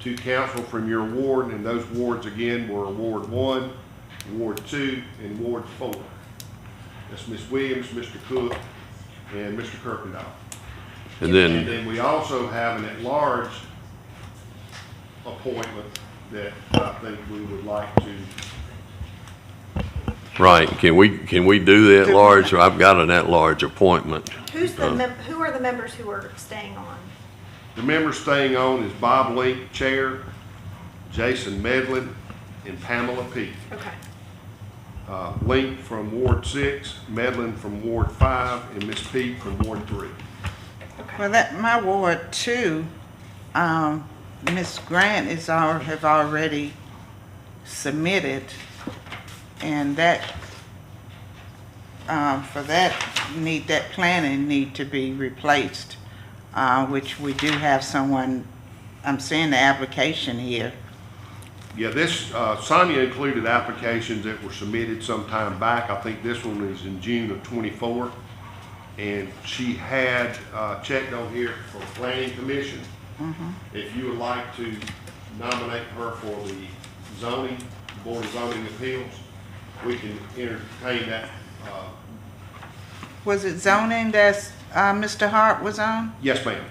to council from your ward, and those wards again were Ward 1, Ward 2, and Ward 4. That's Ms. Williams, Mr. Cook, and Mr. Kirkendall. And And then, then we also have an at-large appointment that I think we would like to. right, can we do the at large? Or I've got an at large appointment. Who are the members who are staying on? The members staying on is Bob Link, Chair, Jason Medlin, and Pamela Peake. Okay. Link from Ward 6, Medlin from Ward 5, and Ms. Peake from Ward 3. Well, my Ward 2, Ms. Grant have already submitted, and that, for that planning need to be replaced, which we do have someone, I'm seeing the application here. Yeah, this, Sonia included applications that were submitted some time back. I think this one is in June of '24. And she had checked on here for Planning Commission. If you would like to nominate her for the Board of Zoning Appeals, we can entertain that. Was it zoning that's, Mr. Hart was on? Yes, ma'am.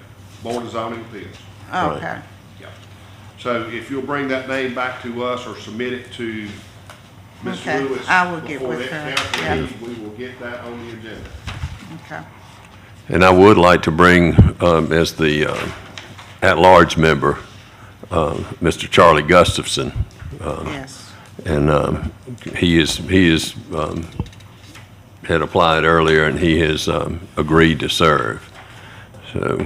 Board of Zoning Appeals. Okay. Yeah. So if you'll bring that name back to us or submit it to Ms. Okay, Lewis I will get before with that her. council Yeah. meeting, we will get that on the agenda. Okay. And I would like to bring, as the at-large member, Mr. Charlie Gustafson. Yes. And he had applied earlier, and he has agreed to serve. So,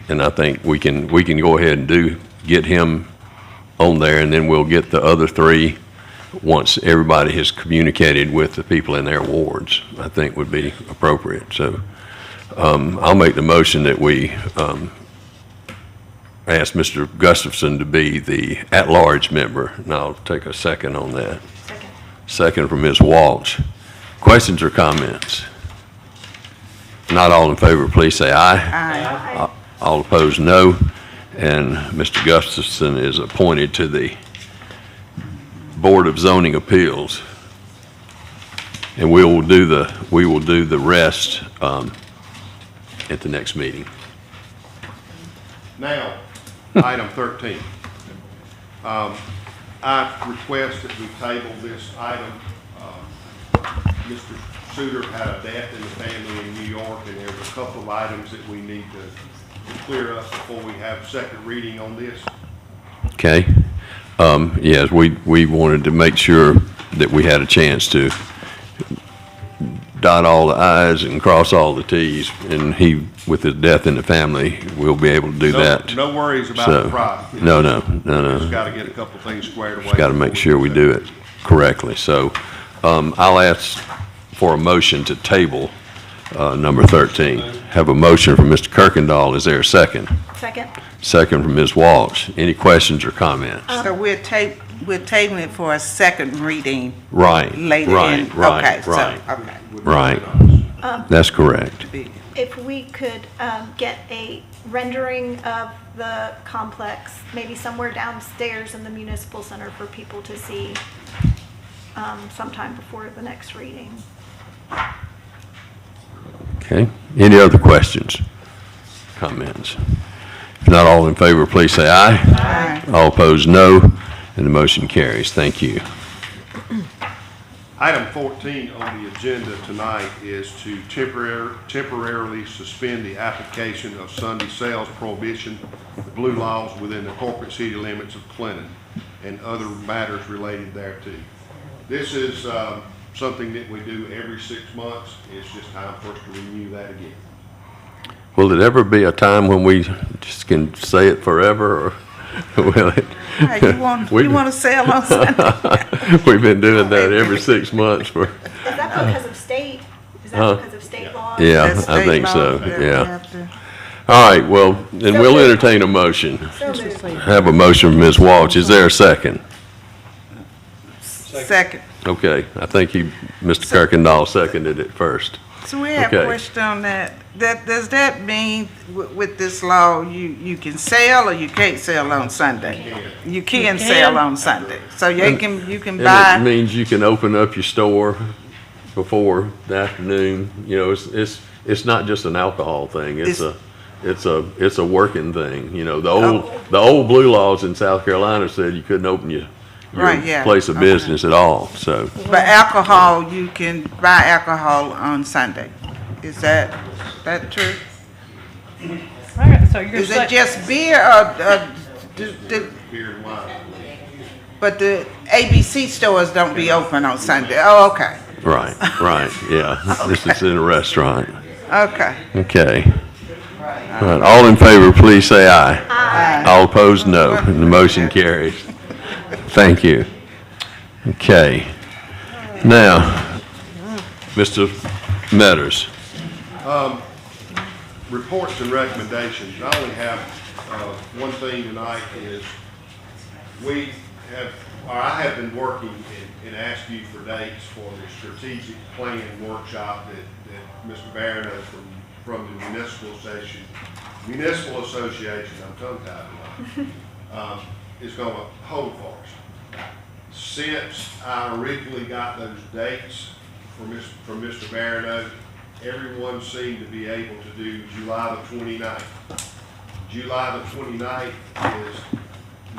and I think we can go ahead and get him on there, and then we'll get the other 3 once everybody has communicated with the people in their wards, I think would be appropriate. So I'll make the motion that we ask Mr. Gustafson to be the at-large member, and I'll take a second on that. Second from Ms. Walsh. Questions or comments? Not all in favor, please say aye. Aye. All opposed, no. And Mr. Gustafson is appointed to the Board of Zoning Appeals. And we will do the rest at the next meeting. Now, item 13. I request that we table this item. Mr. Suter had a death in the family in New York, and there's a couple of items that we need to clear up before we have second reading on this. Okay? Yes, we wanted to make sure that we had a chance to dot all the i's and cross all the t's, and he, with his death in the family, will be able to do that. No worries about So, the project. no. Just gotta get a couple things squared away. Just got to make sure we do it correctly. So I'll ask for a motion to table number 13. Have a motion from Mr. Kirkendall. Is there a second? Second. Second from Ms. Walsh. Any questions or comments? So we're tabling it for a second reading Right, later right, in. right, Okay, so, right. okay. Right. That's correct. If we could get a rendering of the complex, maybe somewhere downstairs in the municipal center for people to see sometime before the next reading. Okay. Any other questions, comments? If not, all in favor, please say aye. Aye. All opposed, no. And the motion carries. Thank you. Item 14 on the agenda tonight is to temporarily suspend the application of Sunday sales prohibition, the blue laws within the corporate city limits of Clinton, and other matters related thereto. This is something that we do every 6 months. It's just time for us to renew that again. Will it ever be a time when we just can say it forever, or will it? Hey, you want to sell on Sunday? We've been doing that every 6 months for, Is that because of state? Is Huh? that because of state law? yeah, That's I state think law. so, We yeah. have to- All right, well, then we'll entertain a motion. So moved. Have a motion from Ms. Walsh. Is there a second? Second. Okay, I think Mr. Kirkendall seconded it first. So we have Okay. a question on that. Does that mean with this law, you can sell or you can't sell on Sunday? You can sell on Sunday. So you can And it buy, means you can open up your store before the afternoon. You know, it's not just an alcohol thing. It's a working thing. You know, the old blue laws in South Carolina said you couldn't open your Right, yeah. place of Okay. business at all, so. but alcohol, you can buy alcohol on Sunday. Is that true? All right, so you're Is it saying, just beer or, Beer and wine. but the ABC stores don't be open on Sunday? Oh, okay, Right, yeah. This is in a restaurant. okay. Okay. All right, all in favor, please say aye. Aye. All opposed, no. And the motion carries. Thank you. Okay. Now, Mr. Metters. Reports and recommendations. I only have one thing tonight is I have been working and asked you for dates for the strategic plan workshop that Mr. Barron from the Municipal Association, I'm tongue-tied now, is going to hold for us. Since I originally got those dates from Mr. Barron, everyone seemed to be able to do July the 29th. July the 29th has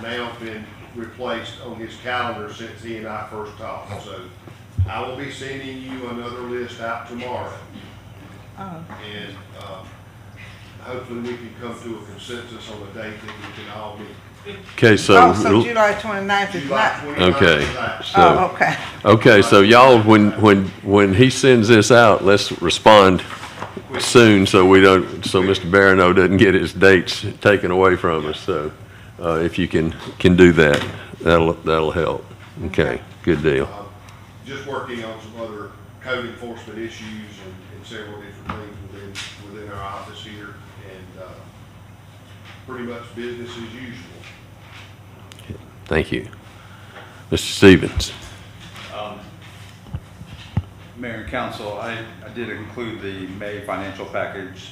now been replaced on his calendar since he and I first talked. So I will be sending you another list out tomorrow. And hopefully we can come to a consensus on a date that we can all meet. Okay, so. Oh, so July 29th is July not, 29th Okay. is that. oh, okay. Okay, so y'all, when he sends this out, let's respond soon so so Mr. Barano doesn't get his dates taken away from us. So, if you can do that, that'll help. Okay, good deal. Just working on some other code enforcement issues and several different things within our office here, and pretty much business as usual. Thank you. Mr. Stevens. Mayor and council, I did include the May financial package.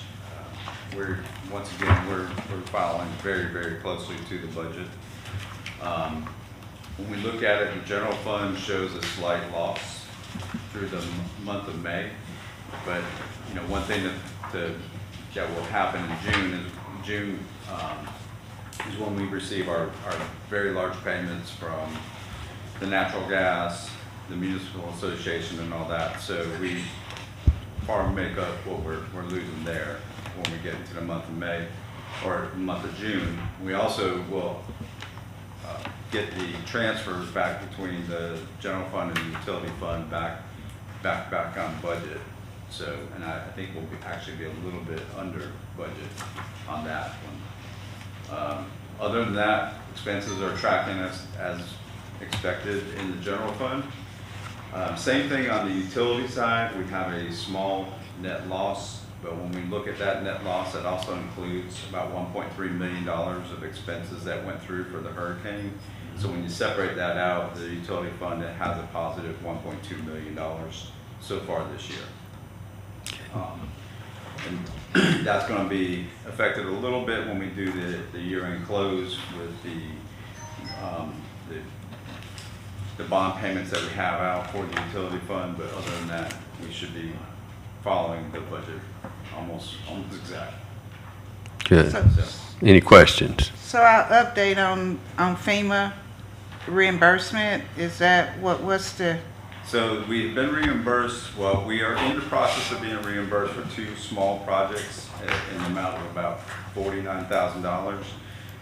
Once again, we're following very, very closely to the budget. When we look at it, the general fund shows a slight loss through the month of May. But, you know, one thing that will happen in June is when we receive our very large payments from the natural gas, the municipal association and all that. So we far make up what we're losing there when we get into the month of May or month of June. We also will get the transfers back between the general fund and the utility fund back on budget. So, and I think we'll actually be a little bit under budget on that one. Other than that, expenses are tracking as expected in the general fund. Same thing on the utility side, we have a small net loss, but when we look at that net loss, that also includes about $1.3 million of expenses that went through for the hurricane. So when you separate that out, the utility fund has a positive $1.2 million so far this year. And that's going to be affected a little bit when we do the year-end close with the bond payments that we have out for the utility fund, but other than that, we should be following the budget almost exact. Good. So- Any questions? So our update on FEMA reimbursement, is that, what's the, So we've been reimbursed, well, we are in the process of being reimbursed for 2 small projects in the amount of about $49,000.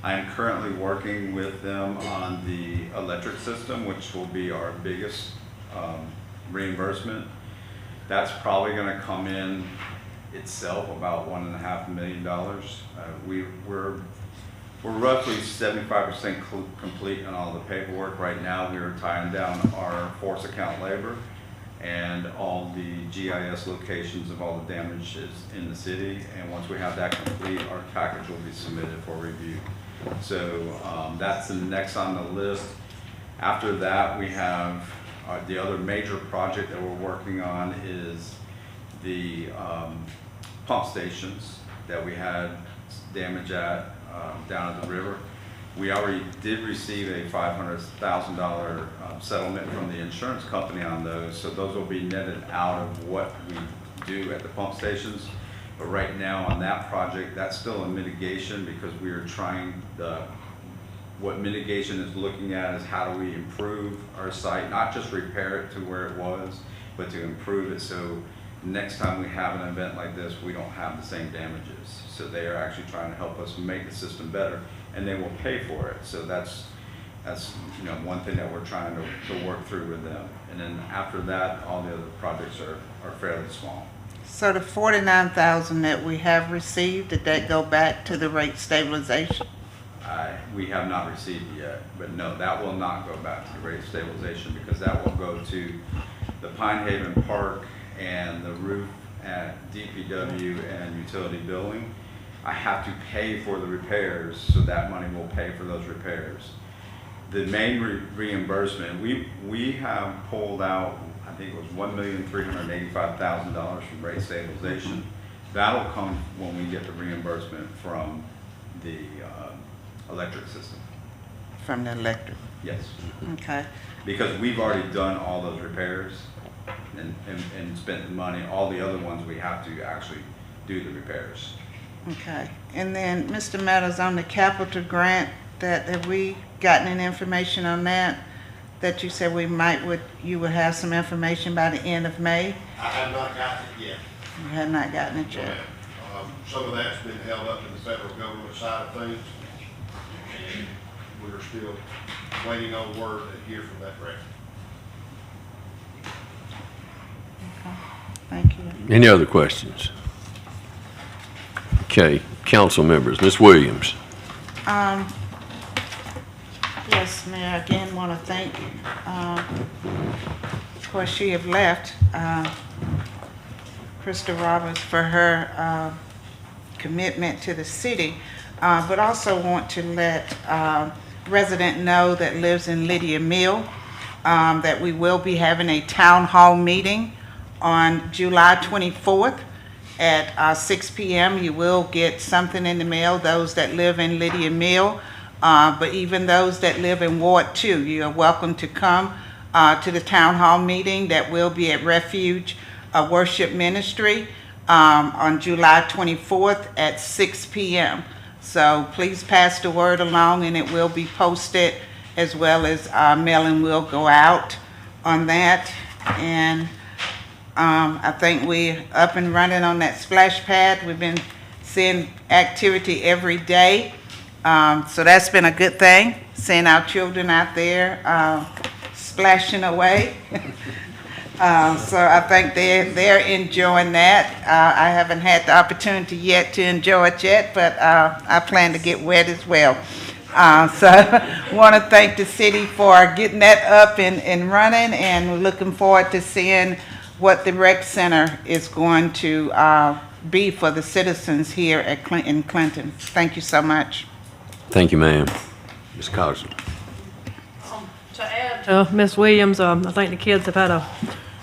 I am currently working with them on the electric system, which will be our biggest reimbursement. That's probably going to come in itself about $1.5 million. We're roughly 75% complete on all the paperwork. Right now, we are tying down our force account labor and all the GIS locations of all the damages in the city. And once we have that complete, our package will be submitted for review. So that's the next on the list. After that, we have the other major project that we're working on is the pump stations that we had damage at down at the river. We already did receive a $500,000 settlement from the insurance company on those, so those will be netted out of what we do at the pump stations. But right now on that project, that's still a mitigation because we are trying what mitigation is looking at is how do we improve our site, not just repair it to where it was, but to improve it so next time we have an event like this, we don't have the same damages. So they are actually trying to help us make the system better, and they will pay for it. So that's one thing that we're trying to work through with them. And then after that, all the other projects are fairly small. so the 49,000 that we have received, did that go back to the rate stabilization? We have not received it yet, but no, that will not go back to the rate stabilization because that will go to the Pine Haven Park and the roof at DPW and utility billing. I have to pay for the repairs, so that money will pay for those repairs. The main reimbursement, we have pulled out, I think it was $1,385,000 from rate stabilization. That'll come when we get the reimbursement from the electric system. From the electric? Yes. Okay. Because we've already done all those repairs and spent the money. All the other ones, we have to actually do the repairs. Okay. And then, Mr. Meadows, on the capital grant, have we gotten any information on that? That you said you would have some information by the end of May? I have not gotten it yet. You have not gotten it yet? Some of that's been held up in the federal government side of things. And we're still waiting on word to hear from that grant. Thank you. Any other questions? Okay, council members, Ms. Williams. Yes, Mayor, again, want to thank, of course, she have left, Krista Roberts for her commitment to the city, but also want to let resident know that lives in Lydia Mill that we will be having a town hall meeting on July 24th at 6 p.m. You will get something in the mail, those that live in Lydia Mill, but even those that live in Ward 2, you are welcome to come to the town hall meeting that will be at Refuge Worship Ministry on July 24th at 6 p.m. So please pass the word along, and it will be posted, as well as mailing will go out on that. And I think we're up and running on that splash pad. We've been seeing activity every day. So that's been a good thing, seeing our children out there splashing away. So I think they're enjoying that. I haven't had the opportunity yet to enjoy it yet, but I plan to get wet as well. So want to thank the city for getting that up and running, and we're looking forward to seeing what the rec center is going to be for the citizens here in Clinton. Thank you so much. Thank you, ma'am. Ms. Cogswell. To add to Ms. Williams, I think the kids have had a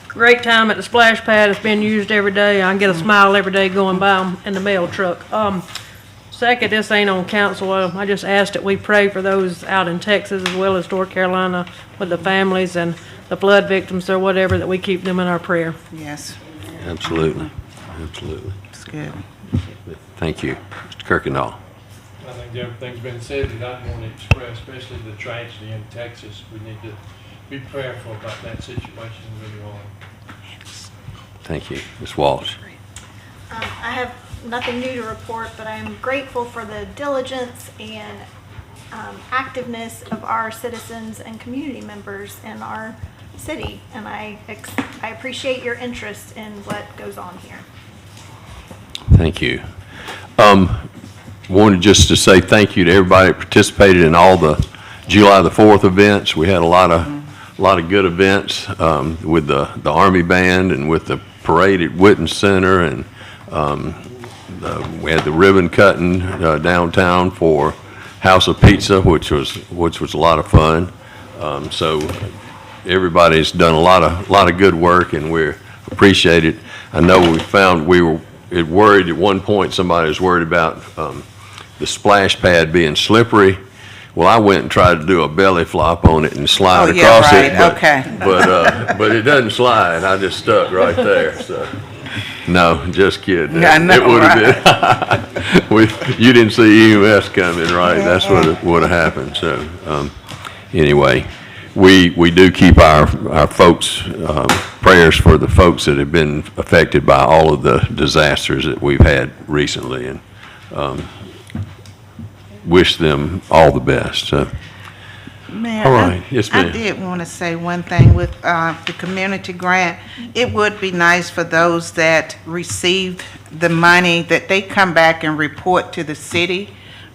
great time at the splash pad. It's been used every day. I get a smile every day going by 'em in the mail truck. Second, this ain't on council. I just asked that we pray for those out in Texas as well as North Carolina with the families and the flood victims or whatever, that we keep them in our prayer. Yes, Absolutely. Absolutely. it's good. Thank you. Mr. Kirkendall. I think everything's been said that I want to express, especially the tragedy in Texas. We need to be prayerful about that situation really on. Thank you. Ms. Walsh. I have nothing new to report, but I am grateful for the diligence and activeness of our citizens and community members in our city, and I appreciate your interest in what goes on here. Thank you. Wanted just to say thank you to everybody that participated in all the July the 4th events. We had a lot of good events with the Army Band and with the parade at Witten Center, and we had the ribbon cutting downtown for House of Pizza, which was a lot of fun. So everybody's done a lot of good work, and we appreciate it. I know we found we were worried at one point. Somebody was worried about the splash pad being slippery. Well, I went and tried to do a belly flop on it and slide across it, but it doesn't slide. I just stuck right there. So, no, just kidding. I know, it would have been. You didn't see EMS coming, right? That's what would have happened. So, anyway, we do keep our folks prayers for the folks that have been affected by all of the disasters that we've had recently, and wish them all the best. So. Mayor, All right. Yes, ma'am. I did want to say one thing with the community grant. It would be nice for those that received the money that they come back and report to the city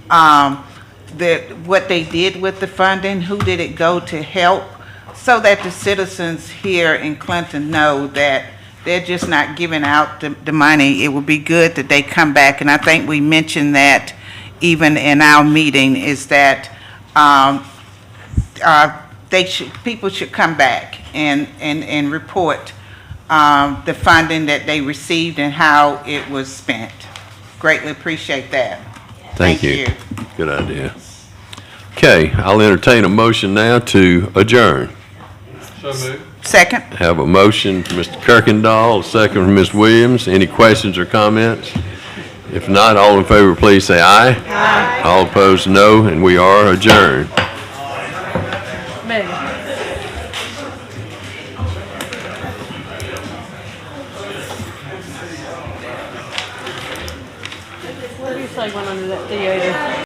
that what they did with the funding, who did it go to help, so that the citizens here in Clinton know that they're just not giving out the money. It would be good that they come back, and I think we mentioned that even in our meeting, is that people should come back and report the funding that they received and how it was spent. Greatly appreciate that. Thank you. Good idea. Okay, I'll entertain a motion now to adjourn. So moved. Second. Have a motion from Mr. Kirkendall, a second from Ms. Williams. Any questions or comments? If not, all in favor, please say aye. Aye. All opposed, no, and we are adjourned.